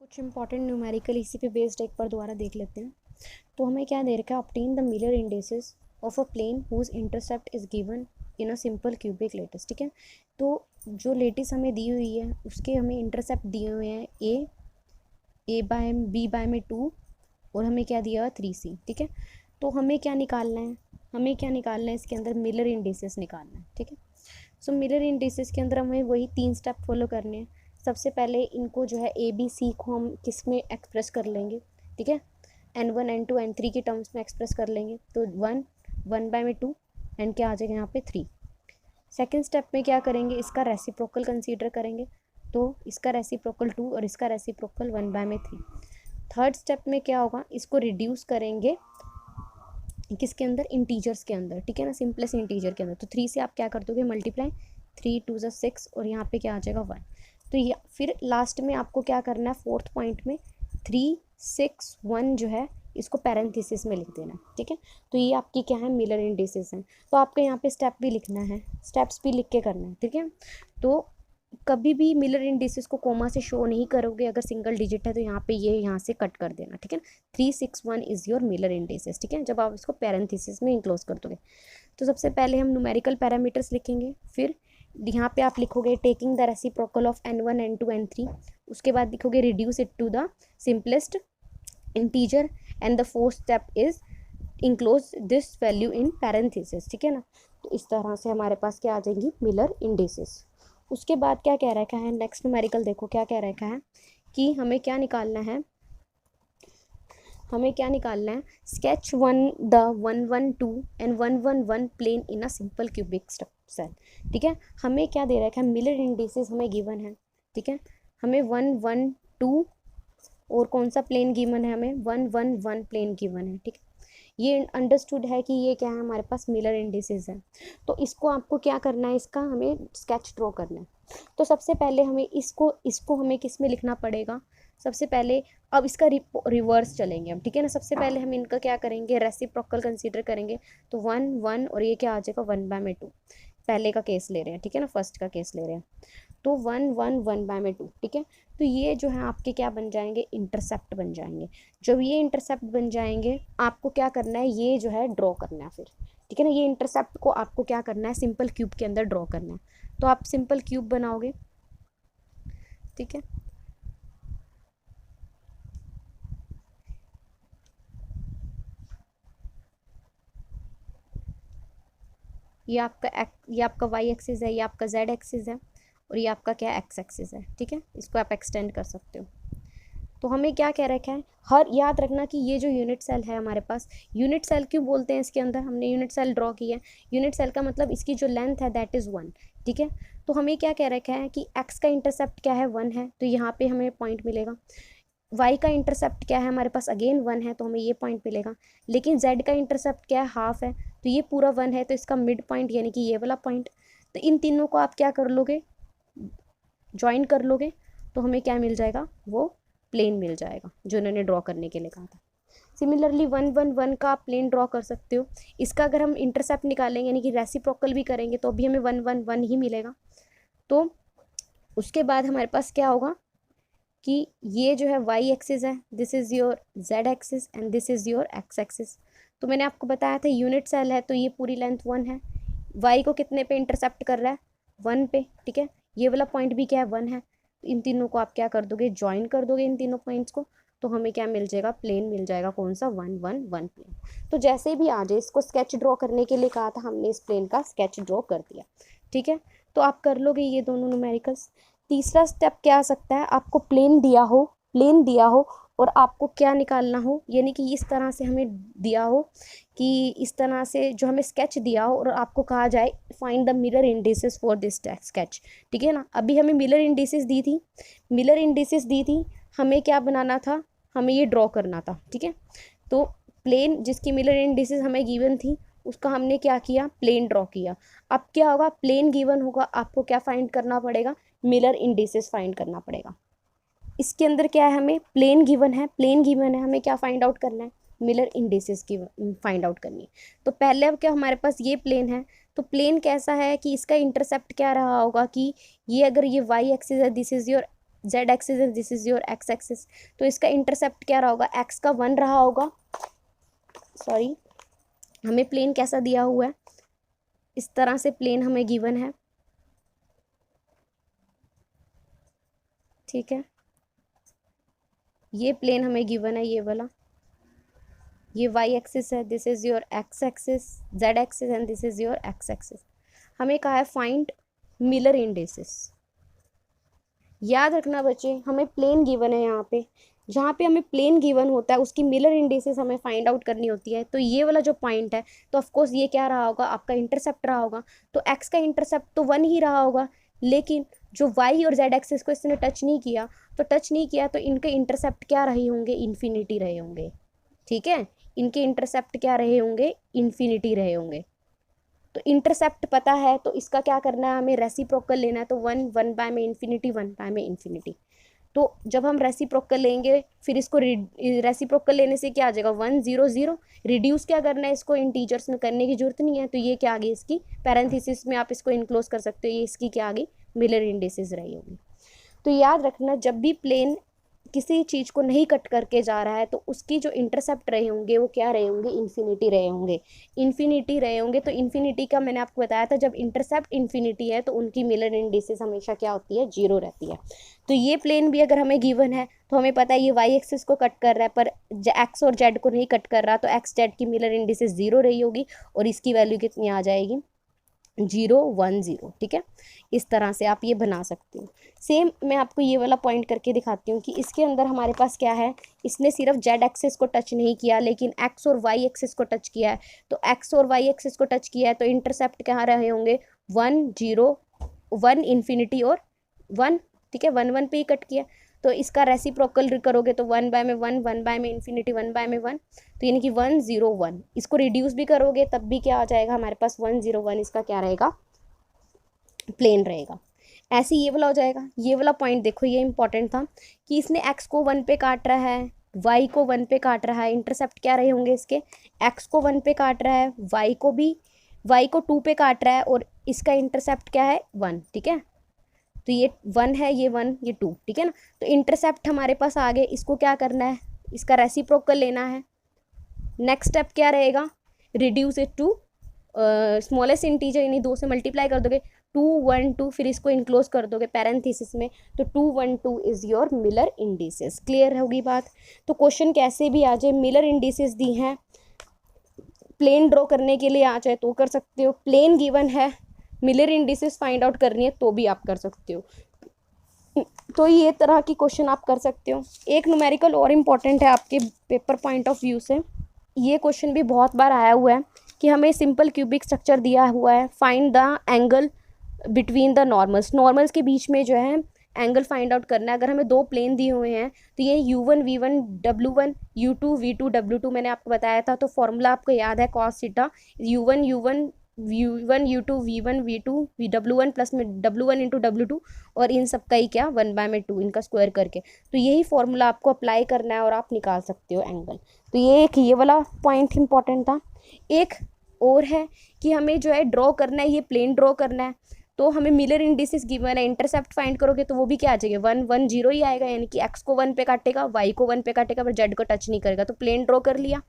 कुछ important numerical इसी पे बेस्ड एक बार दोबारा देख लेते हैं। तो हमें क्या दे रखा है, obtain the Miller indices of a plane whose intercept is given in a simple cubic lattice. ठीक है, तो जो लेटिस हमें दी हुई है उसके हमें इंटरसेप्ट दिए हुए हैं ए बाय बी बाय में 2 और हमें क्या दिया हुआ 3c। ठीक है, तो हमें क्या निकालना है, इसके अंदर मिलर इंडिसेस निकालना है। ठीक है, सो मिलर इंडिसेस के अंदर हमें वही 3 स्टेप फॉलो करने हैं। सबसे पहले इनको जो है ए बी सी को हम किस में एक्सप्रेस कर लेंगे। ठीक है, N1 N2 N3 के टर्म्स में एक्सप्रेस कर लेंगे। तो 1 बाय में 2 एंड क्या आ जाएगा यहाँ पे 3। सेकेंड स्टेप में क्या करेंगे, इसका रेसिप्रोकल कंसीडर करेंगे। तो इसका रेसिप्रोकल 2 और इसका रेसिप्रोकल 1 बाय में 3। थर्ड स्टेप में क्या होगा, इसको रिड्यूस करेंगे किसके अंदर, इंटीजर्स के अंदर। ठीक है ना, सिंपलेस्ट इंटीजर के अंदर। तो 3 से आप क्या कर दोगे, मल्टीप्लाई, 3 2 ज़ा 6 और यहाँ पे क्या आ जाएगा 1। तो ये फिर लास्ट में आपको क्या करना है, फोर्थ पॉइंट में 3 6 1 जो है इसको पैरेंथेसिस में लिख देना है। ठीक है, तो ये आपकी क्या है, मिलर इंडिसेस हैं। तो आपको यहाँ पे स्टेप भी लिखना है, स्टेप्स भी लिख के करना है। ठीक है, तो कभी भी मिलर इंडिसेस को कोमा से शो नहीं करोगे, अगर सिंगल डिजिट है तो यहाँ पे ये यहाँ से कट कर देना। ठीक है, 361 इज योर मिलर इंडिसेस। ठीक है, जब आप इसको पैरेंथेसिस में इंक्लोज कर दोगे तो सबसे पहले हम न्यूमेरिकल पैरामीटर्स लिखेंगे। फिर यहाँ पे आप लिखोगे taking the reciprocal of N1 N2 N3। उसके बाद लिखोगे reduce it to the simplest integer and the fourth step is enclose this value in parenthesis. ठीक है ना, तो इस तरह से हमारे पास क्या आ जाएंगी, मिलर इंडिसेस। उसके बाद क्या कह रखा है, नेक्स्ट न्यूमेरिकल देखो क्या कह रखा है कि हमें क्या निकालना है, sketch 1 and 1 plane in a simple cubic cell. ठीक है, हमें क्या दे रखा है, मिलर इंडिसेस हमें गिवन है। ठीक है, हमें 1 1 2 और कौन सा प्लेन गिवन है, हमें 1 1 1 प्लेन गिवन है। ठीक है, ये अंडरस्टूड है कि ये क्या है, हमारे पास मिलर इंडिसेस है। तो इसको आपको क्या करना है, इसका हमें स्केच ड्रॉ करना है। तो सबसे पहले हमें इसको हमें किस में लिखना पड़ेगा, सबसे पहले अब इसका रिवर्स चलेंगे हम। ठीक है ना, सबसे पहले हम इनका क्या करेंगे, रेसिप्रोकल कंसीडर करेंगे। तो 1 1 और ये क्या आ जाएगा 1 बाय में 2, पहले का केस ले रहे हैं। ठीक है ना, फर्स्ट का केस ले रहे हैं। तो 1 1 1 बाय में 2। ठीक है, तो ये जो है आपके क्या बन जाएंगे, इंटरसेप्ट बन जाएंगे। जब ये इंटरसेप्ट बन जाएंगे आपको क्या करना है, ये जो है ड्रॉ करना है फिर। ठीक है ना, ये इंटरसेप्ट को आपको क्या करना है, सिंपल क्यूब के अंदर ड्रॉ करना है। तो आप सिंपल क्यूब बनाओगे। ठीक है, ये आपका वाई एक्सिस है, ये आपका जेड एक्सिस है और ये आपका क्या एक्स एक्सिस है। ठीक है, इसको आप एक्सटेंड कर सकते हो। तो हमें क्या कह रखा है, हर याद रखना कि ये जो यूनिट सेल है हमारे पास, यूनिट सेल क्यों बोलते हैं, इसके अंदर हमने यूनिट सेल ड्रॉ किया है। यूनिट सेल का मतलब इसकी जो लेंथ है दैट इज़ 1। ठीक है, तो हमें क्या कह रखा है कि एक्स का इंटरसेप्ट क्या है, 1 है, तो यहाँ पे हमें पॉइंट मिलेगा। वाई का इंटरसेप्ट क्या है हमारे पास, अगेन 1 है, तो हमें ये पॉइंट मिलेगा। लेकिन जेड का इंटरसेप्ट क्या है, हाफ है, तो ये पूरा 1 है, तो इसका मिड पॉइंट यानी कि ये वाला पॉइंट। तो इन तीनों को आप क्या कर लोगे, ज्वाइन कर लोगे, तो हमें क्या मिल जाएगा, वो प्लेन मिल जाएगा जो इन्होंने ड्रॉ करने के लिए कहा था। सिमिलरली 1 1 1 का आप प्लेन ड्रॉ कर सकते हो। इसका अगर हम इंटरसेप्ट निकालेंगे यानी कि रेसिप्रोकल भी करेंगे तो भी हमें 1 1 1 ही मिलेगा। तो उसके बाद हमारे पास क्या होगा कि ये जो है वाई एक्सिस है, this is your Z axis and this is your x axis. तो मैंने आपको बताया था यूनिट सेल है तो ये पूरी लेंथ 1 है। वाई को कितने पे इंटरसेप्ट कर रहा है, 1 पे। ठीक है, ये वाला पॉइंट भी क्या है, 1 है। तो इन तीनों को आप क्या कर दोगे, ज्वाइन कर दोगे इन तीनों पॉइंट्स को, तो हमें क्या मिल जाएगा, प्लेन मिल जाएगा। कौन सा, 1 1 1 प्लेन। तो जैसे भी आ जाए, इसको स्केच ड्रॉ करने के लिए कहा था, हमने इस प्लेन का स्केच ड्रॉ कर दिया। ठीक है, तो आप कर लोगे ये दोनों न्यूमेरिकल्स। तीसरा स्टेप क्या आ सकता है, आपको प्लेन दिया हो और आपको क्या निकालना हो, यानी कि इस तरह से हमें दिया हो कि इस तरह से जो हमें स्केच दिया हो और आपको कहा जाए find the mirror indices for this sketch. ठीक है ना, अभी हमें मिरर इंडिसेस दी थी, हमें क्या बनाना था, हमें ये ड्रॉ करना था। ठीक है, तो प्लेन जिसकी मिरर इंडिसेस हमें गिवन थी उसका हमने क्या किया, प्लेन ड्रॉ किया। अब क्या होगा, प्लेन गिवन होगा, आपको क्या फाइंड करना पड़ेगा, मिलर इंडिसेस फाइंड करना पड़ेगा। इसके अंदर क्या है, हमें प्लेन गिवन है, हमें क्या फाइंड आउट करना है, मिलर इंडिसेस की फाइंड आउट करनी है। तो पहले अब क्या हमारे पास ये प्लेन है, तो प्लेन कैसा है कि इसका इंटरसेप्ट क्या रहा होगा कि ये अगर ये वाई एक्सिस है, this is your Z axis and this is your x axis. तो इसका इंटरसेप्ट क्या रहा होगा, एक्स का 1 रहा होगा। सॉरी, हमें प्लेन कैसा दिया हुआ है, इस तरह से प्लेन हमें गिवन है, ठीक है। ये प्लेन हमें गिवन है, ये वाला, ये वाई एक्सिस है, this is your x axis, Z axis and this is your x axis. हमें कहा है फाइंड मिलर इंडिसेस। याद रखना बच्चे, हमें प्लेन गिवन है यहाँ पे, जहाँ पे हमें प्लेन गिवन होता है उसकी मिलर इंडिसेस हमें फाइंड आउट करनी होती है। तो ये वाला जो पॉइंट है, तो ऑफकोर्स ये क्या रहा होगा, आपका इंटरसेप्ट रहा होगा। तो एक्स का इंटरसेप्ट तो 1 ही रहा होगा, लेकिन जो वाई और जेड एक्सिस को इसने टच नहीं किया, तो इनके इंटरसेप्ट क्या रहे होंगे, इन्फिनिटी रहे होंगे, ठीक है। इनके इंटरसेप्ट क्या रहे होंगे, इन्फिनिटी रहे होंगे। तो इंटरसेप्ट पता है, तो इसका क्या करना है, हमें रेसिप्रोकल लेना है। तो 1 में इन्फिनिटी, 1 में इन्फिनिटी। तो जब हम रेसिप्रोकल लेंगे, फिर इसको रेसिप्रोकल लेने से क्या आ जाएगा, 1 0 0। रिड्यूस क्या करना है, इसको इंटीजर्स में करने की जरूरत नहीं है। तो ये क्या आ गई, इसकी पैरेंथेसिस में आप इसको इनक्लोज कर सकते हो, ये इसकी क्या आ गई, मिलर इंडिसेस रही होगी। तो याद रखना, जब भी प्लेन किसी चीज़ को नहीं कट करके जा रहा है, तो उसकी जो इंटरसेप्ट रहे होंगे वो क्या रहे होंगे, इन्फिनिटी रहे होंगे, इन्फिनिटी रहे होंगे। तो इन्फिनिटी का मैंने आपको बताया था, जब इंटरसेप्ट इन्फिनिटी है तो उनकी मिलर इंडिसेस हमेशा क्या होती है, 0 रहती है। तो ये प्लेन भी अगर हमें गिवन है, तो हमें पता है ये वाई एक्सिस को कट कर रहा है, पर एक्स और जेड को नहीं कट कर रहा, तो एक्स जेड की मिलर इंडिसेस 0 रही होगी, और इसकी वैल्यू कितनी आ जाएगी, 0 1 0, ठीक है। इस तरह से आप ये बना सकते हो। सेम मैं आपको ये वाला पॉइंट करके दिखाती हूँ कि इसके अंदर हमारे पास क्या है, इसने सिर्फ जेड एक्सिस को टच नहीं किया, लेकिन एक्स और वाई एक्सिस को टच किया है। तो एक्स और वाई एक्सिस को टच किया है, तो इंटरसेप्ट क्या रहे होंगे, 1 0 1 इन्फिनिटी और 1, ठीक है। 1 1 पे ही कट किया, तो इसका रेसिप्रोकल करोगे तो 1 बाय में 1, 1 बाय में इन्फिनिटी, 1 बाय में 1, तो यानी कि 1 0 1। इसको रिड्यूस भी करोगे तब भी क्या आ जाएगा हमारे पास, 1 0 1, इसका क्या रहेगा, प्लेन रहेगा। ऐसे ये वाला हो जाएगा। ये वाला पॉइंट देखो, ये इंपॉर्टेंट था कि इसने एक्स को 1 पे काट रहा है, वाई को 1 पे काट रहा है। इंटरसेप्ट क्या रहे होंगे इसके, एक्स को 1 पे काट रहा है, वाई को 2 पे काट रहा है, और इसका इंटरसेप्ट क्या है, 1, ठीक है। तो ये 1 है, ये 1, ये 2, ठीक है ना। तो इंटरसेप्ट हमारे पास आ गए, इसको क्या करना है, इसका रेसिप्रोकल लेना है। नेक्स्ट स्टेप क्या रहेगा, reduce it to smallest integer, यानी 2 से मल्टीप्लाई कर दोगे, 2 1 2, फिर इसको इनक्लोज कर दोगे पैरेंथेसिस में, तो 2 1 2 is your Miller indices. Clear होगी बात। तो क्वेश्चन कैसे भी आ जाए, मिलर इंडिसेस दी हैं, प्लेन ड्रॉ करने के लिए आ जाए तो कर सकते हो, प्लेन गिवन है, मिलर इंडिसेस फाइंड आउट करनी है तो भी आप कर सकते हो। तो ये तरह की क्वेश्चन आप कर सकते हो। एक न्यूमेरिकल और इम्पॉर्टेंट है आपके पेपर पॉइंट ऑफ व्यू से, ये क्वेश्चन भी बहुत बार आया हुआ है कि हमें सिंपल क्यूबिक स्ट्रक्चर दिया हुआ है, find the angle between the normals के बीच में जो है एंगल फाइंड आउट करना है। अगर हमें 2 प्लेन दिए हुए हैं, तो ये u1 v1 w1 u2 v2 w2 मैंने आपको बताया था। तो फॉर्मूला आपको याद है, cos theta u1 u1 v1 u2 v1 v2 w1 plus में w1 इंटू w2, और इन सब का ही क्या 1/2 इनका स्क्वायर करके। तो यही फॉर्मूला आपको अप्लाई करना है और आप निकाल सकते हो एंगल। तो ये वाला पॉइंट इंपॉर्टेंट था। एक और है कि हमें जो है ड्रॉ करना है, ये प्लेन ड्रॉ करना है, तो हमें मिलर इंडिसेस गिवन है। इंटरसेप्ट फाइंड करोगे तो वो भी क्या आ जाएगा, 1 1 0 ही आएगा, यानी कि एक्स को 1 पे काटेगा, वाई को 1 पे काटेगा, पर जेड को टच नहीं करेगा। तो प्लेन ड्रॉ कर लिया,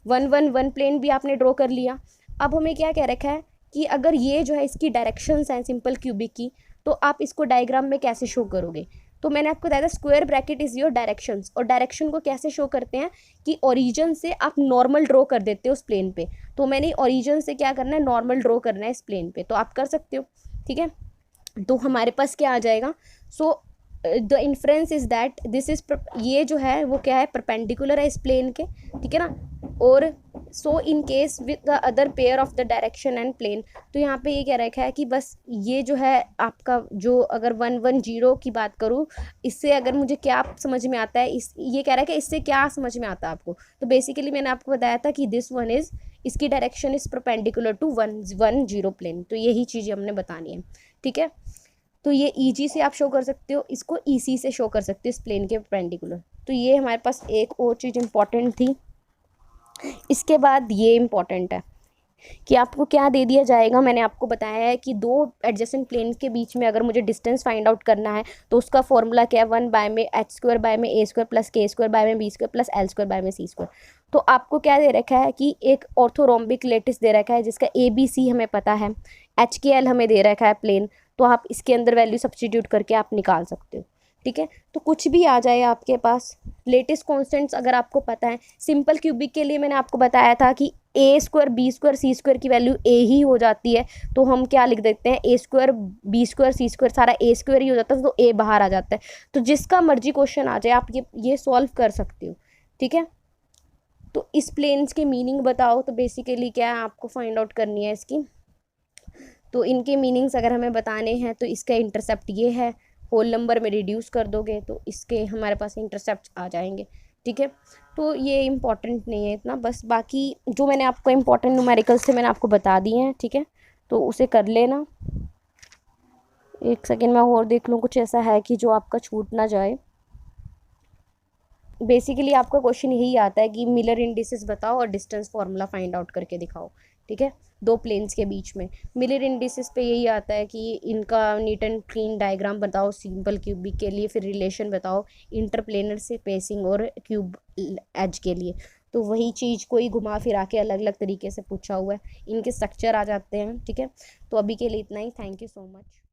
1 1 1 प्लेन भी आपने ड्रॉ कर लिया। अब हमें क्या कह रखा है कि अगर ये जो है इसकी डायरेक्शंस हैं सिंपल क्यूबिक की, तो आप इसको डायग्राम में कैसे शो करोगे। तो मैंने आपको बताया था square bracket is your directions, और डायरेक्शन को कैसे शो करते हैं कि ओरिजिन से आप नॉर्मल ड्रॉ कर देते हो उस प्लेन पे। तो मैंने ओरिजिन से क्या करना है, नॉर्मल ड्रॉ करना है इस प्लेन पे, तो आप कर सकते हो, ठीक है। तो हमारे पास क्या आ जाएगा, so the inference is that this is, ये जो है वो क्या है, परपेंडिकुलर है इस प्लेन के, ठीक है ना। और so in case with the other pair of the direction and plane, तो यहाँ पे ये क्या रखा है कि बस ये जो है आपका जो, अगर 1 1 0 की बात करूँ, इससे अगर मुझे क्या समझ में आता है, इस ये कह रहा है कि इससे क्या समझ में आता है आपको। तो बेसिकली मैंने आपको बताया था कि दिस वन इज, इसकी direction is perpendicular to 1 1 0 plane. तो यही चीज़ हमने बतानी है, ठीक है। तो ये ईजी से आप शो कर सकते हो, इसको ईसी से शो कर सकते हो इस प्लेन के परपेंडिकुलर। तो ये हमारे पास एक और चीज़ इंपॉर्टेंट थी। इसके बाद ये इम्पॉर्टेंट है, कि आपको क्या दे दिया जाएगा। मैंने आपको बताया है कि दो एडजेसेंट प्लेन के बीच में अगर मुझे डिस्टेंस फाइंड आउट करना है तो उसका फॉर्मूला क्या है, 1/h² plus k² plus l²/c²। तो आपको क्या दे रखा है कि एक ऑर्थोरोम्बिक लेटिस दे रखा है जिसका ABC हमें पता है, HKL हमें दे रखा है प्लेन, तो आप इसके अंदर वैल्यू सब्स्टिट्यूट करके आप निकाल सकते हो। ठीक है, तो कुछ भी आ जाए आपके पास, लेटेस्ट कॉन्स्टेंट्स अगर आपको पता है। सिंपल क्यूबिक के लिए मैंने आपको बताया था कि a² b² c² की वैल्यू a ही हो जाती है, तो हम क्या लिख देते हैं, a² b² c² सारा a² ही हो जाता है, तो a बाहर आ जाता है। तो जिसका मर्जी क्वेश्चन आ जाए आप ये सॉल्व कर सकते हो। ठीक है, तो इस प्लेन्स के मीनिंग बताओ, तो बेसिकली क्या है आपको फाइंड आउट करनी है इसकी। तो इनके मीनिंग्स अगर हमें बताने हैं तो इसका इंटरसेप्ट ये है, होल नंबर में रिड्यूस कर दोगे तो इसके हमारे पास इंटरसेप्ट आ जाएंगे। ठीक है, तो ये इम्पॉर्टेंट नहीं है इतना, बस बाकी जो मैंने आपको इम्पॉर्टेंट न्यूमेरिकल्स थे मैंने आपको बता दिए हैं। ठीक है, तो उसे कर लेना। एक सेकेंड मैं और देख लूँ कुछ ऐसा है कि जो आपका छूट ना जाए। बेसिकली आपका क्वेश्चन यही आता है कि मिलर इंडिसेस बताओ और डिस्टेंस फार्मूला फाइंड आउट करके दिखाओ। ठीक है, दो प्लेन्स के बीच में मिलर इंडिसेस पे यही आता है कि इनका नीट एंड क्लीन डायग्राम बताओ सिंपल क्यूबिक के लिए, फिर रिलेशन बताओ इंटरप्लेनर से स्पेसिंग और क्यूब एज के लिए। तो वही चीज़ कोई घुमा फिरा के अलग अलग तरीके से पूछा हुआ है, इनके स्ट्रक्चर आ जाते हैं। ठीक है, तो अभी के लिए इतना ही। Thank you so much.